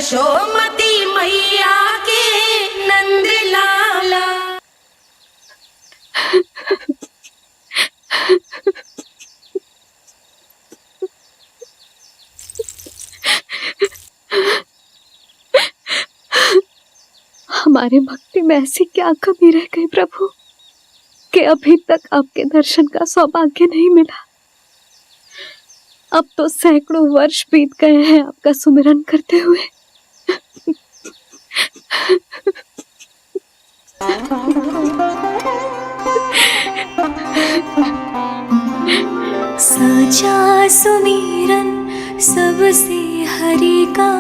यशोमती मैया के नंद लाला। हमारे भक्ति में ऐसी क्या कमी रह गई प्रभु कि अभी तक आपके दर्शन का सौभाग्य नहीं मिला। अब तो सैकड़ों वर्ष बीत गए हैं आपका सुमिरन करते हुए। साचा सुमिरन सबसे हरि का,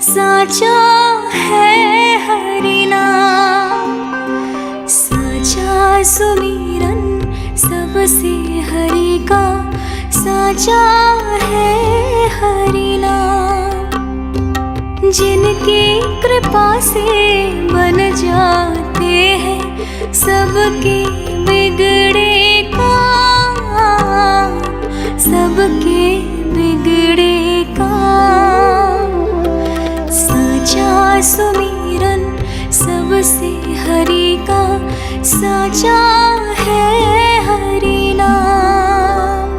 साचा है हरि नाम। साचा सुमिरन सबसे हरि का, साचा है हरि नाम। जिनकी कृपा से बन जाते हैं सबके बिगड़े काम, सबके बिगड़े काम। साचा सुमिरन सबसे हरि का, साचा है हरि नाम।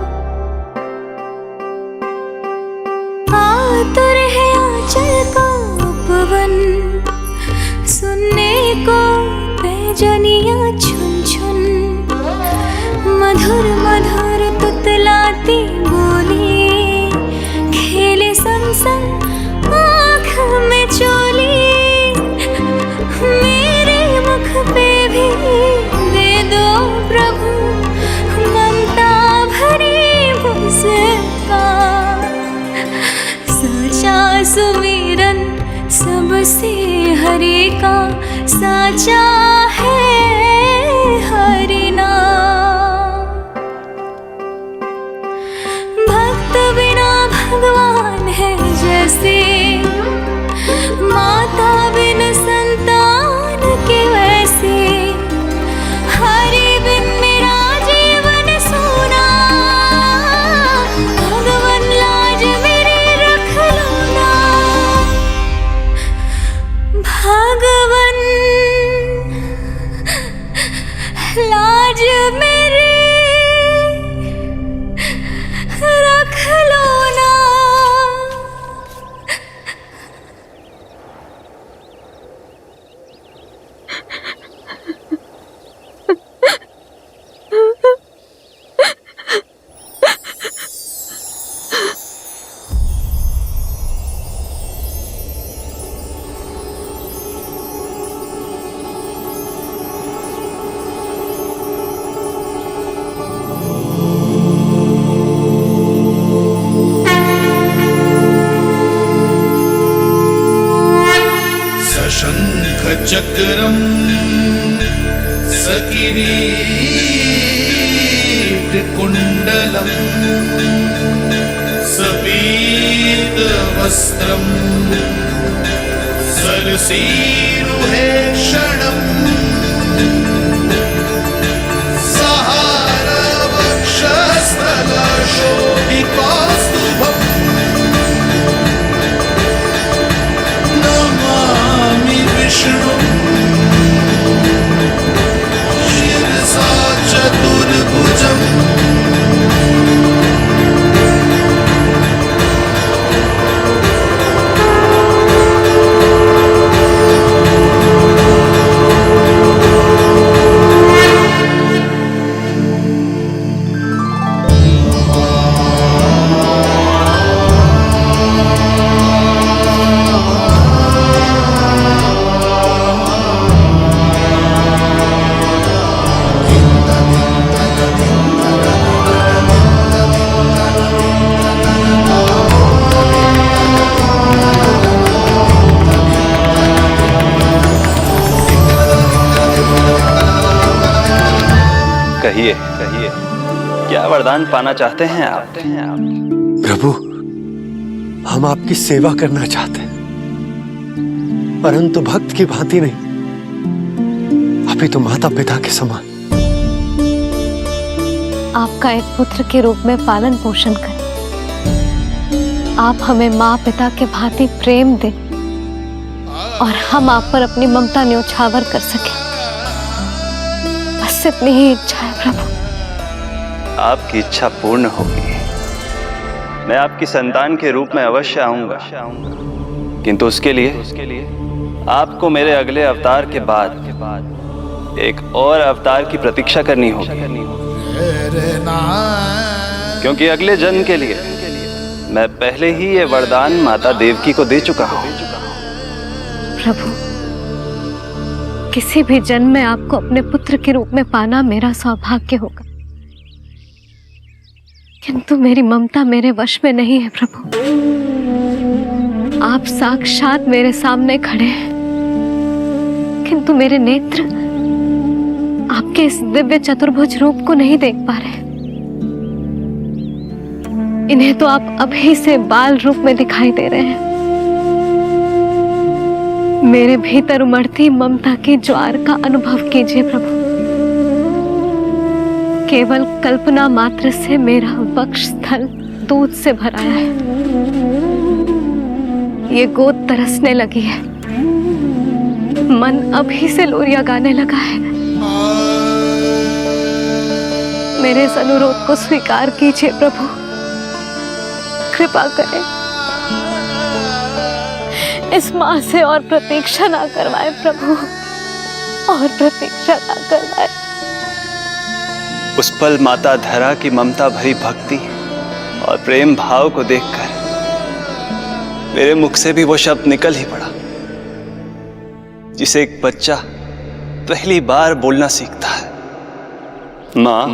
आतुर है आंचल का उपवन, सुनने को पैजनियां छुन छुन। मधुर मधुर तुतलाती बोली, खेले संग संग आँख में चोली। मेरे मुख पे भी दे दो प्रभु ममता भरी मुस्कान। साचा सुमिरन सबसे हरि का, साचा है हरि नाम। भक्त बिना भगवान है जैसे, माता बिन संतान के वैसे। हरि बिन मेरा जीवन सूना, भगवान लाज मेरी रख लो ना। भगवान लाज मेरी रख लो ना। चक्रम सकिरीट कुंडलम सबीत वस्त्रम सरसीरुहे क्षणम सहार वक्षस्थल शोभिकास्तुभम नमामि विष्णु शिरसा चतुर्भुजम्। कहिए कहिए, क्या वरदान पाना चाहते हैं आप? प्रभु, हम आपकी सेवा करना चाहते हैं, परंतु भक्त की भांति नहीं, अभी तो माता पिता के समान। आपका एक पुत्र के रूप में पालन पोषण करें। आप हमें माँ पिता के भांति प्रेम दें और हम आप पर अपनी ममता न्योछावर कर सके, बस इतनी ही इच्छा है प्रभु। आपकी इच्छा पूर्ण होगी। मैं आपकी संतान के रूप में अवश्य आऊंगा, किंतु उसके लिए आपको मेरे अगले अवतार के बाद एक और अवतार की प्रतीक्षा करनी होगी, क्योंकि अगले जन्म के लिए मैं पहले ही ये वरदान माता देवकी को दे चुका हूं। प्रभु, किसी भी जन्म में आपको अपने पुत्र के रूप में पाना मेरा सौभाग्य होगा, किंतु मेरी ममता मेरे वश में नहीं है प्रभु। आप साक्षात मेरे सामने खड़े हैं, किंतु मेरे नेत्र आपके इस दिव्य चतुर्भुज रूप को नहीं देख पा रहे। इन्हें तो आप अभी से बाल रूप में दिखाई दे रहे हैं। मेरे भीतर उमड़ती ममता की ज्वार का अनुभव कीजिए प्रभु। केवल कल्पना मात्र से मेरा वक्षस्थल दूध से भराया है। ये गोद तरसने लगी है, मन अभी से लोरिया गाने लगा है। मेरे इस अनुरोध को स्वीकार कीजिए प्रभु, कृपा करें। इस मां से और प्रतीक्षा ना करवाए प्रभु, और प्रतीक्षा ना करवाए। उस पल माता धरा की ममता भरी भक्ति और प्रेम भाव को देखकर मेरे मुख से भी वो शब्द निकल ही पड़ा जिसे एक बच्चा पहली बार बोलना सीखता है, माँ।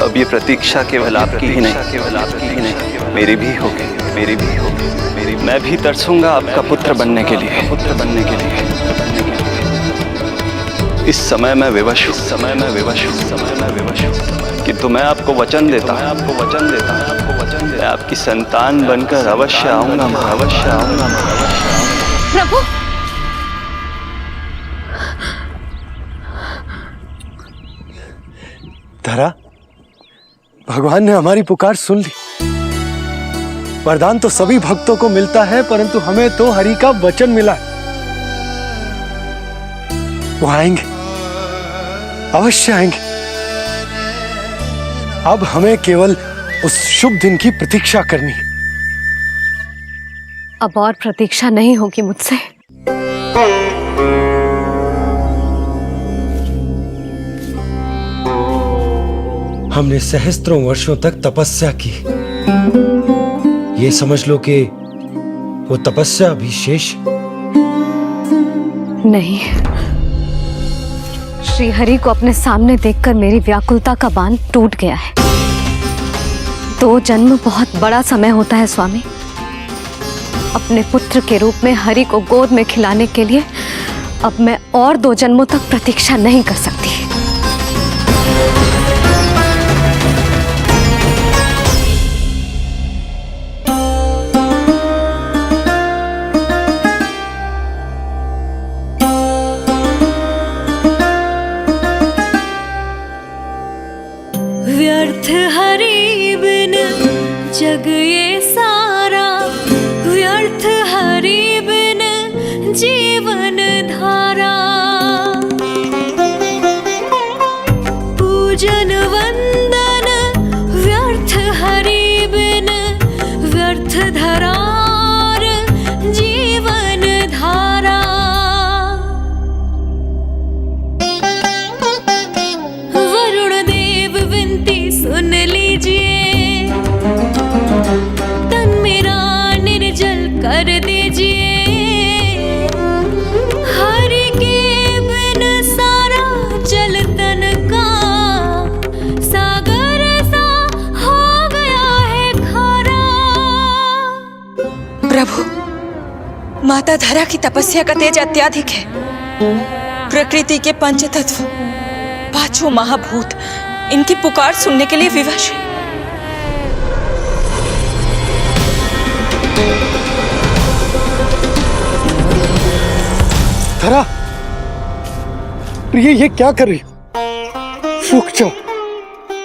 अब ये प्रतीक्षा केवल आपकी ही नहीं, मेरी भी होगी। मैं भी तरसूंगा आपका पुत्र बनने के लिए। इस समय मैं विवश हूँ, किंतु मैं आपको वचन देता हूँ, मैं आपकी संतान बनकर अवश्य आऊंगा। प्रभु, धरा, भगवान ने हमारी पुकार सुन ली। वरदान तो सभी भक्तों को मिलता है, परंतु हमें तो हरि का वचन मिला है। वो आएंगे, अवश्य आएंगे। अब हमें केवल उस शुभ दिन की प्रतीक्षा करनी है। अब और प्रतीक्षा नहीं होगी मुझसे। हमने सहस्त्रों वर्षों तक तपस्या की, ये समझ लो कि वो तपस्या अभी शेष नहीं। श्री हरि को अपने सामने देखकर मेरी व्याकुलता का बांध टूट गया है। 2 जन्म बहुत बड़ा समय होता है स्वामी। अपने पुत्र के रूप में हरि को गोद में खिलाने के लिए अब मैं और 2 जन्मों तक प्रतीक्षा नहीं कर सकती। व्यर्थ हरि बिन जग ये सारा, व्यर्थ हरि बिन जीवन धारा। पूजन वंदन व्यर्थ हरि बिन, व्यर्थ धरार जीवन धारा। वरुण देव विनती सुन लीजिए, तन मेरा निर्जल कर दीजिए। हरि के बिन सारा जल तन का सागर सा हो गया है खारा। प्रभु, माता धरा की तपस्या का तेज अत्याधिक है। प्रकृति के पंचतत्व, 5 महाभूत इनकी पुकार सुनने के लिए विवश है। धरा, प्रिय, ये क्या कर रही हो? रुक जाओ।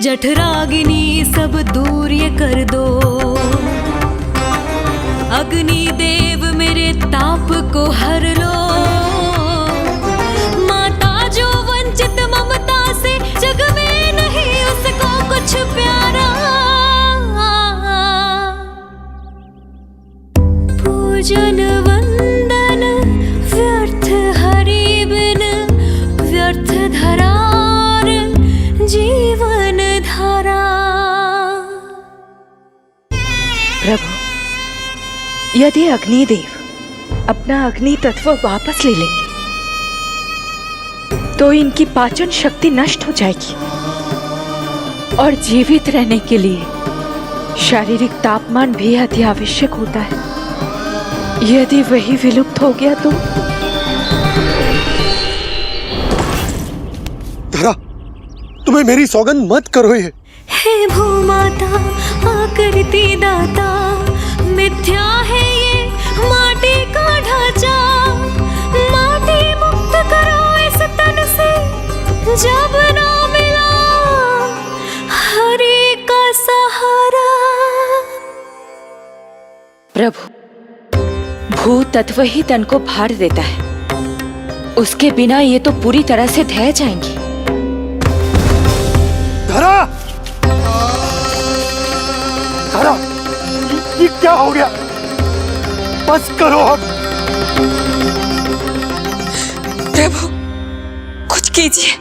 जठरागिनी सब दूर ये कर दो, को हर लो। माता जो वंचित ममता से, जग में नहीं उसको कुछ प्यारा। पूजन वंदन व्यर्थ हरि बिन, व्यर्थ धरार जीवन धारा। प्रभु, यदि अग्निदेव अपना अग्नि तत्व वापस ले लेंगे तो इनकी पाचन शक्ति नष्ट हो जाएगी और जीवित रहने के लिए शारीरिक तापमान भी अति आवश्यक होता है। यदि वही विलुप्त हो गया तो? धरा, तुम्हें मेरी सौगंध मत करो ये। हे भूमाता आकृति दाता, मिथ्या है ये माटी का ढांचा। माटी मुक्त करो इस तन से, जब ना मिला हरि का सहारा। प्रभु, भू तत्व ही तन को भार देता है, उसके बिना ये तो पूरी तरह से ढह जाएंगी। धरा, धरा, ये क्या हो गया? बस करो अब। प्रभु, कुछ कीजिए।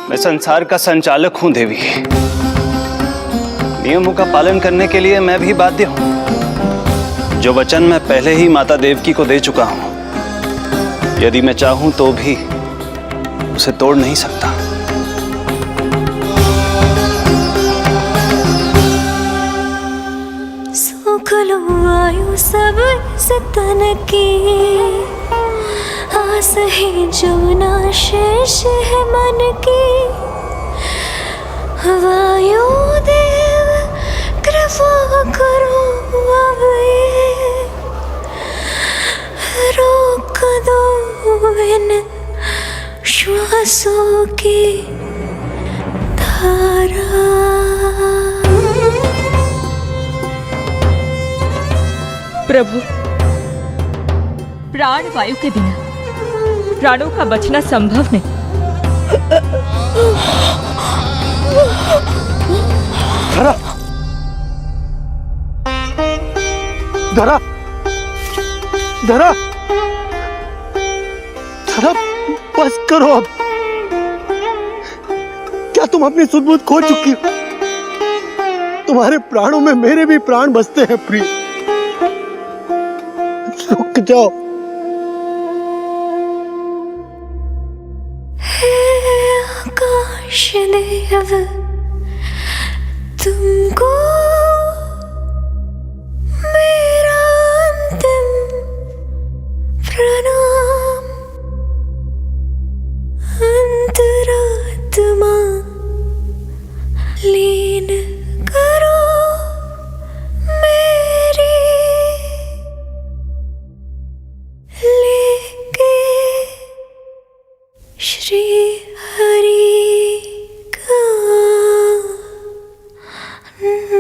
मैं संसार का संचालक हूं देवी, नियमों का पालन करने के लिए मैं भी बाध्य हूं। जो वचन मैं पहले ही माता देवकी को दे चुका हूं, यदि मैं चाहूं तो भी उसे तोड़ नहीं सकता। सुख लो आयु सब इस तन की, आस है जमुना शेष है मन की। वायु देव कृपा करो अब ये, रोक दो इन श्वासों की धारा। प्रभु, प्राण वायु के बिना प्राणों का बचना संभव नहीं। धरा, धरा, धरा, धरा, बस करो अब। क्या तुम अपनी सुध-बुध खो चुकी हो? तुम्हारे प्राणों में मेरे भी प्राण बसते हैं प्रिय। रुक जाओ। हे आकाश देव, तुमको मेरा अंतिम प्रणाम। अंतरात्मा लीन करो मेरी, लेके श्री हरि का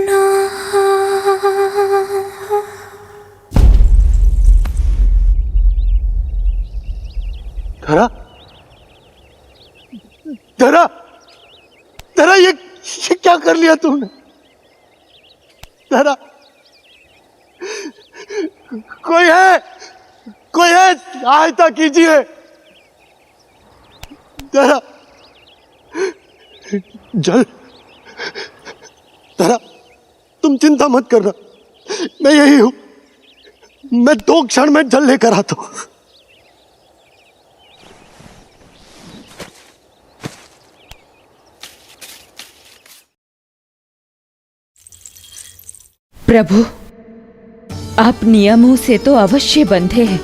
नाम। धरा, धरा, धरा, ये क्या कर लिया तुमने? धरा, कोई है, कोई है, सहायता कीजिए। धरा, जल। धरा, तुम चिंता मत करना, मैं यही हूं। मैं 2 क्षण में जल लेकर आता हूं। प्रभु, आप नियमों से तो अवश्य बंधे हैं,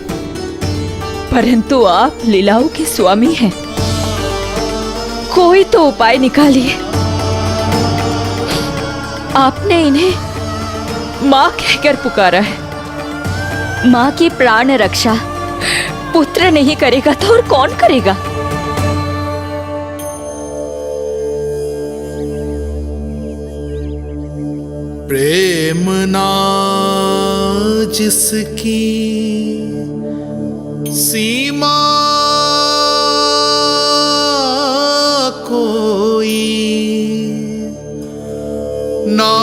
परंतु आप लीलाओं के स्वामी हैं। कोई तो उपाय निकालिए। आपने इन्हें मां कहकर पुकारा है। मां की प्राण रक्षा पुत्र नहीं करेगा तो और कौन करेगा? प्रेम ना जिसकी सीमा कोई ना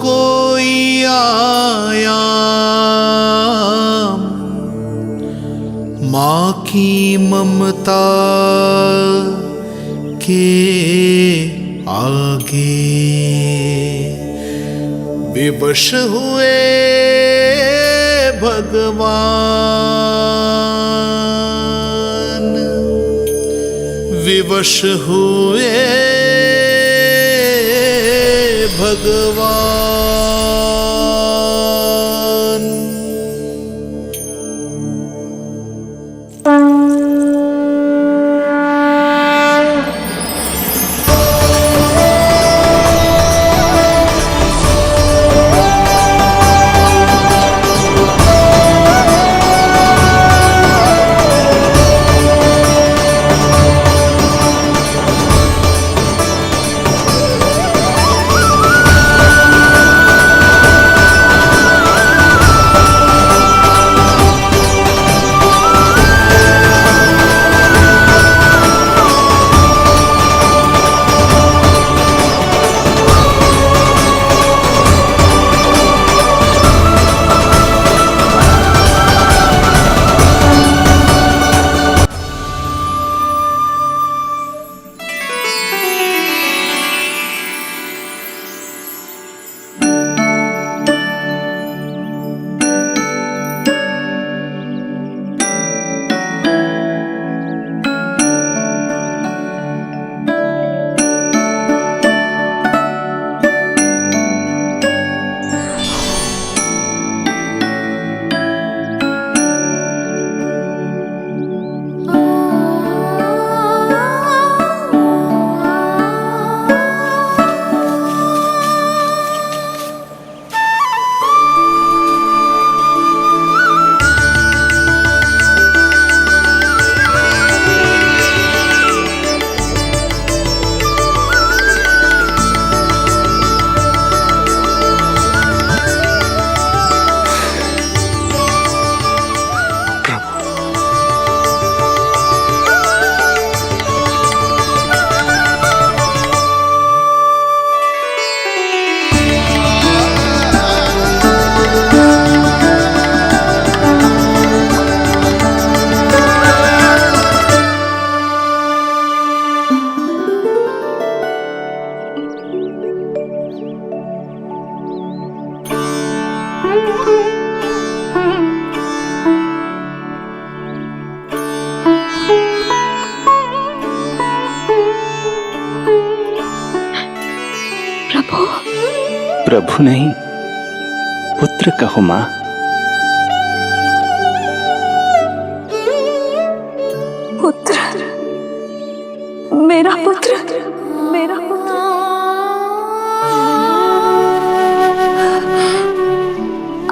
कोई आयाम, माँ की ममता के आगे विवश हुए भगवान, विवश हुए भगवान। प्रभु नहीं, पुत्र कहो मां। पुत्र, मेरा पुत्र, मेरा पुत्र।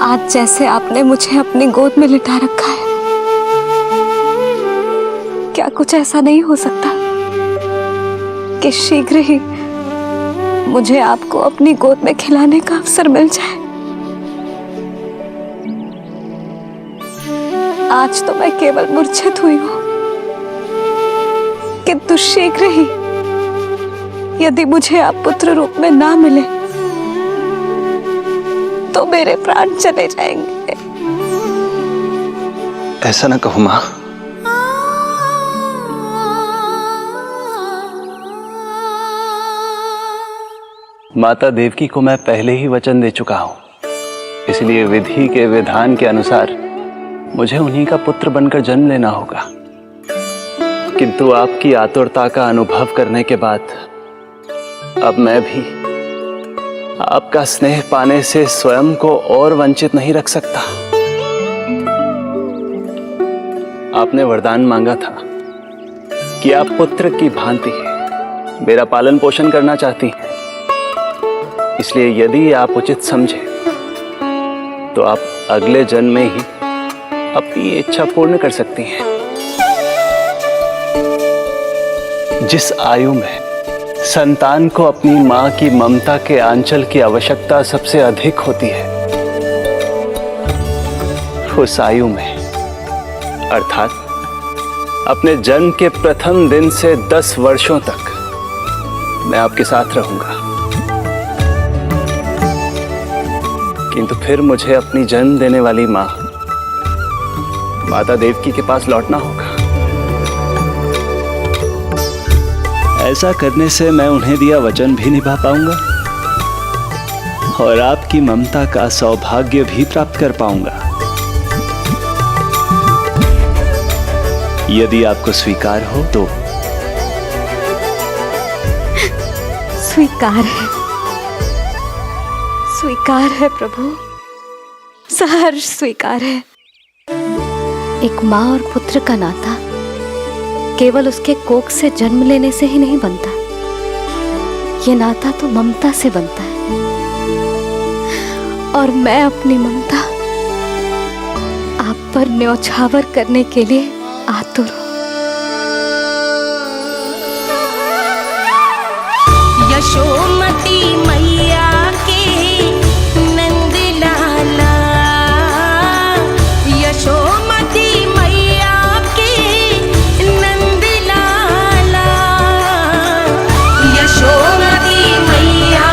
आज जैसे आपने मुझे अपनी गोद में लिटा रखा है, क्या कुछ ऐसा नहीं हो सकता कि शीघ्र ही मुझे आपको अपनी गोद में खिलाने का अवसर मिल जाए? आज तो मैं केवल मूर्छित हुई हूं, किंतु शीघ्र ही यदि मुझे आप पुत्र रूप में ना मिले तो मेरे प्राण चले जाएंगे। ऐसा ना कहो मां। माता देवकी को मैं पहले ही वचन दे चुका हूं, इसलिए विधि के विधान के अनुसार मुझे उन्हीं का पुत्र बनकर जन्म लेना होगा। किंतु आपकी आतुरता का अनुभव करने के बाद अब मैं भी आपका स्नेह पाने से स्वयं को और वंचित नहीं रख सकता। आपने वरदान मांगा था कि आप पुत्र की भांति मेरा पालन पोषण करना चाहती हैं, इसलिए यदि आप उचित समझे तो आप अगले जन्म में ही अपनी इच्छा पूर्ण कर सकती हैं। जिस आयु में संतान को अपनी मां की ममता के आंचल की आवश्यकता सबसे अधिक होती है, उस आयु में अर्थात अपने जन्म के प्रथम दिन से 10 वर्षों तक मैं आपके साथ रहूंगा। किंतु फिर मुझे अपनी जन्म देने वाली मां माता देवकी के पास लौटना होगा। ऐसा करने से मैं उन्हें दिया वचन भी निभा पाऊंगा और आपकी ममता का सौभाग्य भी प्राप्त कर पाऊंगा। यदि आपको स्वीकार हो तो। स्वीकार है प्रभु, सहर्ष स्वीकार है। एक माँ और पुत्र का नाता केवल उसके कोख से जन्म लेने से ही नहीं बनता, ये नाता तो ममता से बनता है। और मैं अपनी ममता आप पर न्यौछावर करने के लिए आतुर हूं। यशोमती मैया के नंद लाला, यशोमती मैया के नंद लाला, यशोमती मैया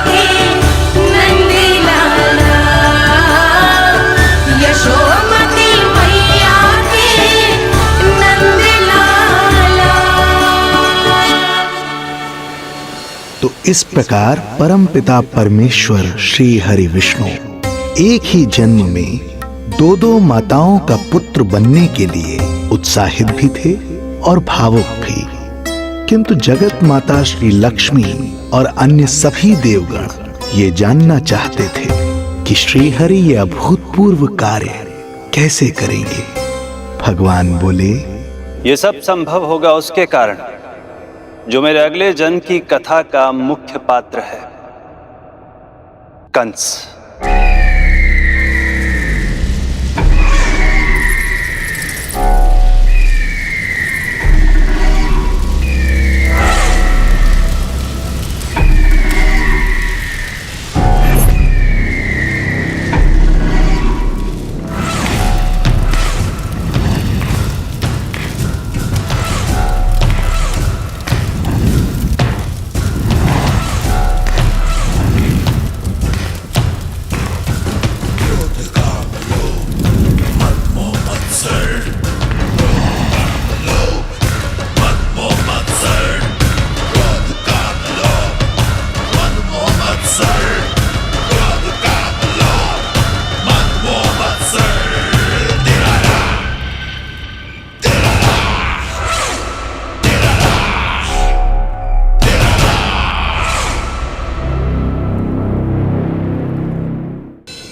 के नंद लाला, यशोमती मैया के नंद लाला। तो इस प्रकार परमपिता परमेश्वर श्री हरि विष्णु एक ही जन्म में दो माताओं का पुत्र बनने के लिए उत्साहित भी थे और भावुक भी। किंतु जगत माता श्री लक्ष्मी और अन्य सभी देवगण ये जानना चाहते थे कि श्री हरि ये अभूतपूर्व कार्य कैसे करेंगे। भगवान बोले, ये सब संभव होगा उसके कारण जो मेरे अगले जन्म की कथा का मुख्य पात्र है, कंस।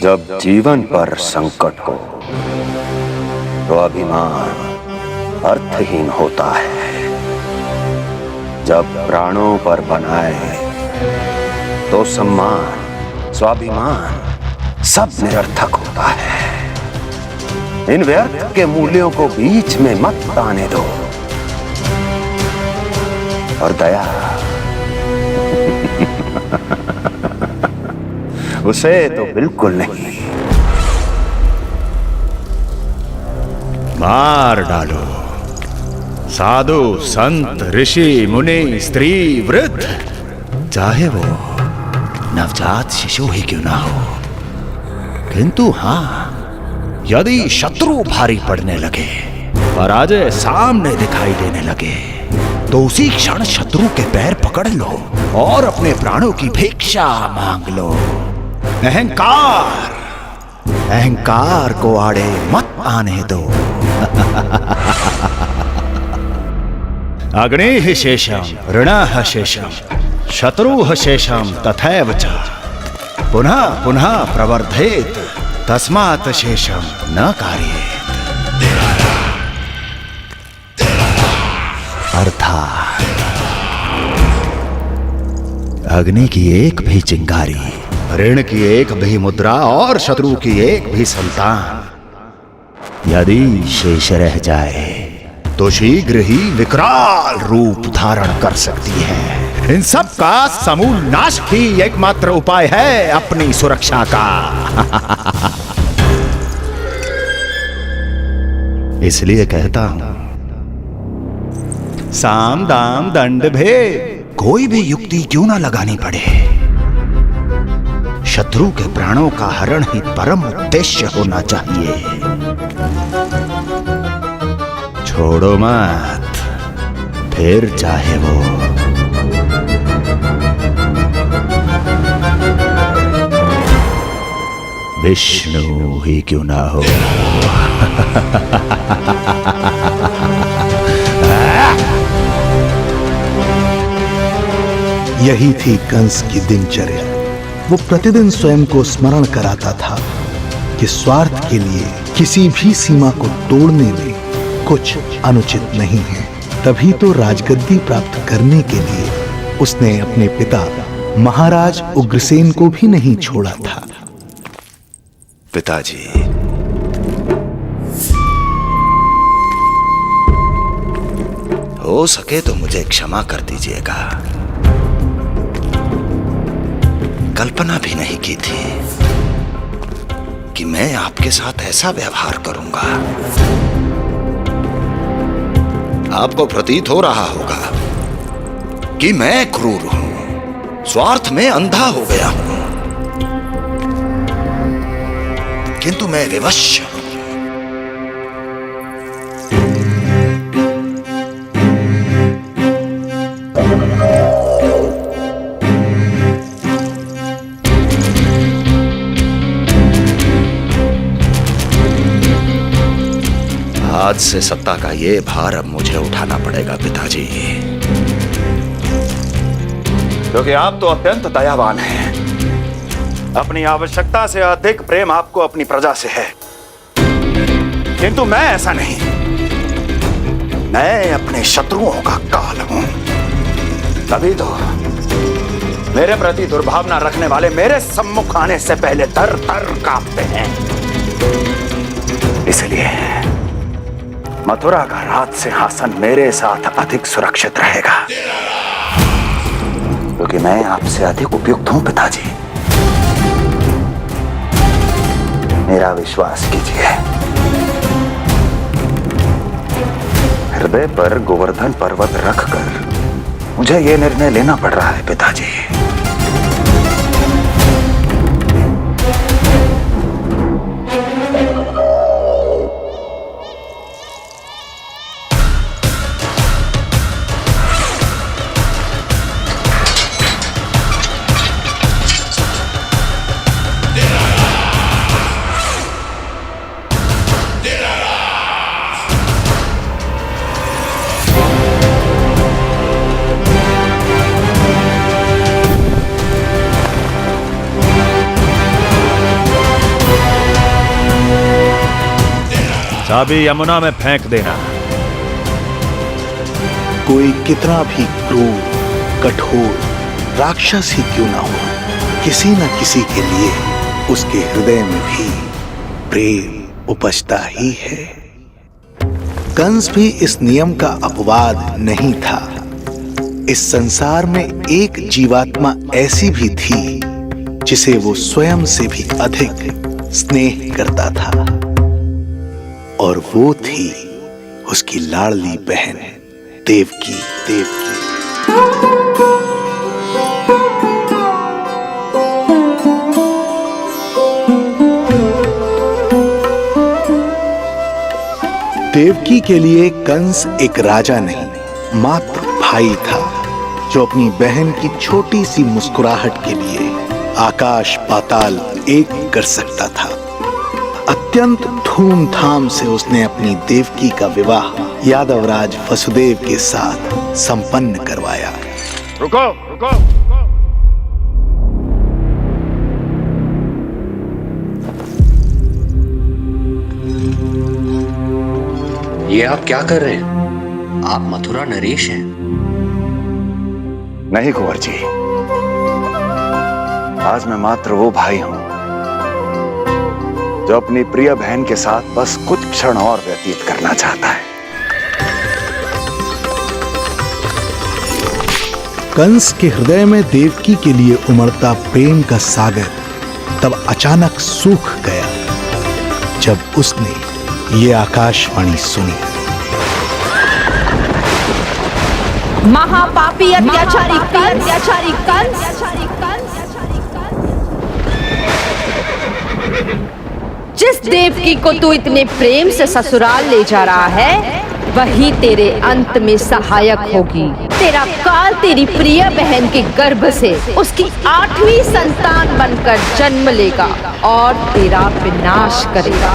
जब जीवन पर संकट हो तो अभिमान अर्थहीन होता है। जब प्राणों पर बनाए तो सम्मान स्वाभिमान सब निरर्थक होता है। इन व्यर्थ के मूल्यों को बीच में मत आने दो। और दया उसे तो बिल्कुल नहीं। मार डालो साधु संत ऋषि मुनि स्त्री वृद्ध, चाहे वो नवजात शिशु ही क्यों ना हो। किंतु हां, यदि शत्रु भारी पड़ने लगे, पराजय सामने दिखाई देने लगे, तो उसी क्षण शत्रु के पैर पकड़ लो और अपने प्राणों की भिक्षा मांग लो। अहंकार को आड़े मत आने दो। अग्निः शेषम ऋणः शेषम शत्रुः शेषम तथैव च पुनः पुनः प्रवर्धेत तस्मात् शेषम न कार्येत। अर्थात अग्नि की एक भी चिंगारी, ऋण की एक भी मुद्रा और शत्रु की एक भी संतान यदि शेष रह जाए तो शीघ्र ही विकराल रूप धारण कर सकती है। इन सब का समूल नाश ही एकमात्र उपाय है अपनी सुरक्षा का। इसलिए कहता हूं, साम दाम दंड भेद, कोई भी युक्ति क्यों ना लगानी पड़े, शत्रु के प्राणों का हरण ही परम उद्देश्य होना चाहिए। छोड़ो मत, फिर चाहे वो विष्णु ही क्यों ना हो। यही थी कंस की दिनचर्या। वो प्रतिदिन स्वयं को स्मरण कराता था कि स्वार्थ के लिए किसी भी सीमा को तोड़ने में कुछ अनुचित नहीं है। तभी तो राजगद्दी प्राप्त करने के लिए उसने अपने पिता महाराज उग्रसेन को भी नहीं छोड़ा था। पिताजी, हो सके तो मुझे क्षमा कर दीजिएगा। कल्पना भी नहीं की थी कि मैं आपके साथ ऐसा व्यवहार करूंगा। आपको प्रतीत हो रहा होगा कि मैं क्रूर हूं, स्वार्थ में अंधा हो गया हूं, किंतु मैं विवश हूं। आज से सत्ता का ये भार अब मुझे उठाना पड़ेगा पिताजी, क्योंकि आप तो अत्यंत दयावान हैं। अपनी आवश्यकता से अधिक प्रेम आपको अपनी प्रजा से है, किंतु मैं ऐसा नहीं। मैं अपने शत्रुओं का काल हूं, तभी तो मेरे प्रति दुर्भावना रखने वाले मेरे सम्मुख आने से पहले थर थर कांपते हैं। इसलिए मथुरा का राज सिंहासन मेरे साथ अधिक सुरक्षित रहेगा, क्योंकि मैं आपसे अधिक उपयुक्त हूं पिताजी। मेरा विश्वास कीजिए। हृदय पर गोवर्धन पर्वत रखकर मुझे यह निर्णय लेना पड़ रहा है पिताजी। चाबी यमुना में फेंक देना। कोई कितना भी क्रूर, कठोर राक्षस ही क्यों ना हो, किसी न किसी के लिए उसके हृदय में भी प्रेम उपजता ही है। कंस भी इस नियम का अपवाद नहीं था। इस संसार में एक जीवात्मा ऐसी भी थी जिसे वो स्वयं से भी अधिक स्नेह करता था, और वो थी उसकी लाडली बहन देवकी। देवकी के लिए कंस एक राजा नहीं, मात्र भाई था, जो अपनी बहन की छोटी सी मुस्कुराहट के लिए आकाश पाताल एक कर सकता था। अत्यंत धूमधाम से उसने अपनी देवकी का विवाह यादवराज वसुदेव के साथ संपन्न करवाया। रुको, रुको। ये आप क्या कर रहे हैं? आप मथुरा नरेश हैं? नहीं कुंवर जी, आज मैं मात्र वो भाई हूं जो अपनी प्रिय बहन के साथ बस कुछ क्षण और व्यतीत करना चाहता है। कंस के हृदय में देवकी के लिए उमड़ता प्रेम का सागर तब अचानक सूख गया, जब उसने ये आकाशवाणी सुनी। महापापी अत्याचारी कंस जिस देवकी को तू इतने प्रेम से ससुराल ले जा रहा है, वही तेरे अंत में सहायक होगी। तेरा काल तेरी प्रिय बहन के गर्भ से उसकी 8वीं संतान बनकर जन्म लेगा और तेरा विनाश करेगा।